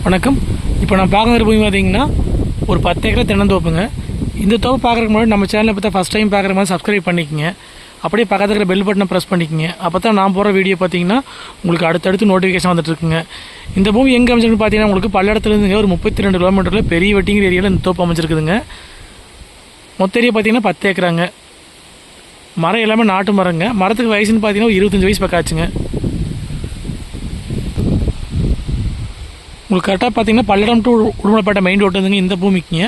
வணக்கம். இப்போ நான் பார்க்குற பூமி பார்த்தீங்கன்னா ஒரு 10 ஏக்கர் தென்னந்தோப்புங்க. இந்த தோப்பு பார்க்குறதுக்கு முன்னாடி நம்ம சேனலை பார்த்தா ஃபஸ்ட் டைம் பார்க்குற மாதிரி சப்ஸ்கிரைப் பண்ணிக்கங்க. அப்படியே பக்கத்தில் இருக்கிற பெல் பட்டனை ப்ரெஸ் பண்ணிக்கங்க. அப்போ தான் நான் போகிற வீடியோ பார்த்தீங்கன்னா உங்களுக்கு அடுத்தடுத்து நோட்டிஃபிகேஷன் வந்துட்டுருக்குங்க. இந்த பூமி எங்கே அமைச்சிருக்குன்னு பார்த்தீங்கன்னா உங்களுக்கு பல்லடத்துலேருந்துங்க ஒரு 32 கிலோமீட்டரில் பெரிய வெட்டிங்கிற ஏரியாவில் இந்த தோப்பு அமைச்சிருக்குதுங்க. மொத்த ஏரியா பார்த்தீங்கன்னா 10 ஏக்கராங்க. மரம் எல்லாமே நாட்டு மரங்க. மரத்துக்கு வயசுன்னு பார்த்தீங்கன்னா ஒரு 25 வயசு பக்கம் ஆச்சுங்க. உங்களுக்கு கரெக்டாக பார்த்தீங்கன்னா Palladam to Udumalaipettai main road வந்துங்க இந்த பூமிக்குங்க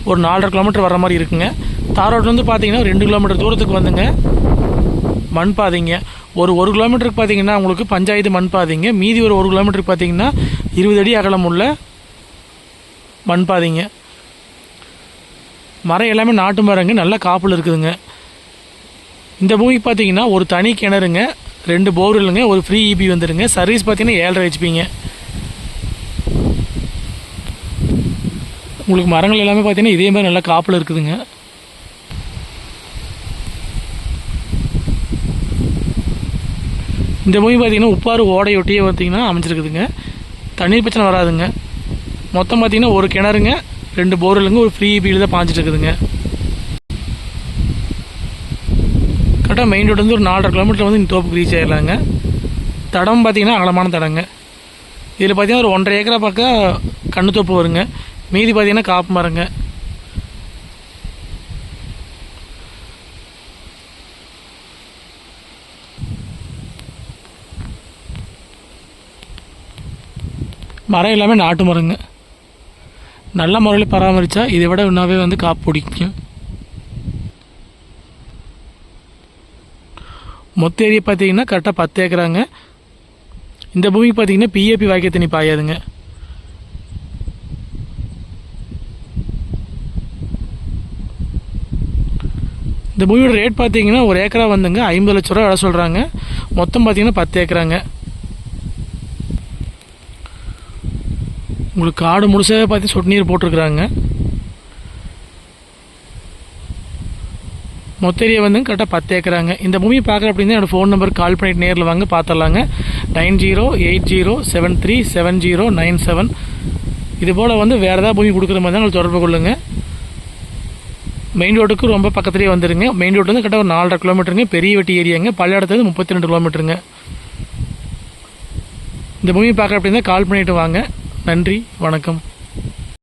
ஒரு 4.5 கிலோமீட்டர் வர மாதிரி இருக்குங்க. தார் ரோட்லேருந்து பார்த்தீங்கன்னா 2 கிலோமீட்டர் தூரத்துக்கு வந்துங்க மண் பாதைங்க. ஒரு கிலோமீட்டருக்கு பார்த்தீங்கன்னா உங்களுக்கு பஞ்சாயத்து மண் பாதைங்க. மீதி ஒரு கிலோமீட்டருக்கு பார்த்தீங்கன்னா 20 அடி அகலம் உள்ள மண் பாதைங்க. மரம் எல்லாமே நாட்டு மரங்க, நல்ல காப்பில் இருக்குதுங்க. இந்த பூமிக்கு பார்த்தீங்கன்னா ஒரு தனி கிணறுங்க, 2 போர்வெல்லுங்க, ஒரு ஃப்ரீ இபி வந்துடுங்க. சர்வீஸ் பார்த்தீங்கன்னா 7.5 ஹெச்பிங்க. உங்களுக்கு மரங்கள் எல்லாமே பார்த்தீங்கன்னா இதே மாதிரி நல்லா காப்பில் இருக்குதுங்க. இந்த பூமி பார்த்தீங்கன்னா உப்பாறு ஓடையொட்டியே பார்த்தீங்கன்னா அமைச்சிருக்குதுங்க. தண்ணீர் பிரச்சனை வராதுங்க. மொத்தம் பார்த்தீங்கன்னா ஒரு கிணறுங்க, 2 போர்வெல்லுங்க, ஒரு ஃப்ரீ இபியில் தான் பாஞ்சிட்டு இருக்குதுங்க. கரெக்டாக மெயின் ரோடு வந்து ஒரு 4.5 கிலோமீட்டர் வந்து இந்த தோப்புக்கு ரீச் ஆகிடலாங்க. தடம் பார்த்தீங்கன்னா அகலமான தடங்க. இதில் பார்த்தீங்கன்னா ஒரு 1.5 ஏக்கரா பக்கம் கண்ணு தோப்பு வருங்க. மீதி பார்த்தீங்கன்னா காப்பு மரங்க. மரம் எல்லாமே நாட்டு மரங்க. நல்ல முறையில் பராமரித்தா இதை விட இன்னவே வந்து காப்பு பிடிக்கும். மொத்த ஏரியா பார்த்தீங்கன்னா கரெக்டாக 10 ஏக்கராங்க. இந்த பூமிக்கு பார்த்தீங்கன்னா பிஏபி வாய்க்க தண்ணி பாயாதுங்க. இந்த பூமியோட ரேட் பார்த்தீங்கன்னா ஒரு ஏக்கரா வந்துங்க 50 லட்ச ரூபா விலை சொல்கிறாங்க. மொத்தம் பார்த்தீங்கன்னா 10 ஏக்கராங்க. உங்களுக்கு காடு முழுசாகவே பார்த்து சொட்டு நீர் போட்டிருக்குறாங்க. மொத்த ஏரியா வந்துங்க கரெக்டாக 10 ஏக்கராங்க. இந்த பூமியை பார்க்குற அப்படின்னா என்னோடய ஃபோன் நம்பருக்கு கால் பண்ணிட்டு நேரில் வாங்க பார்த்துடலாங்க. 9080737097. இது போல் வந்து வேறு ஏதாவது பூமி கொடுக்குற மாதிரி தான் உங்களுக்கு தொடர்பு கொள்ளுங்க. மெயின் ரோட்டுக்கு ரொம்ப பக்கத்துலேயே வந்துடுங்க. மெயின் ரோடு வந்து கரெக்டாக ஒரு 4.5 கிலோமீட்டருங்க. பெரிய வெட்டி ஏரியாங்க. பல்லடத்துலேருந்து 32 கிலோமீட்டருங்க. இந்த பூமியை பார்க்குற அப்படின்னா கால் பண்ணிவிட்டு வாங்க. நன்றி, வணக்கம்.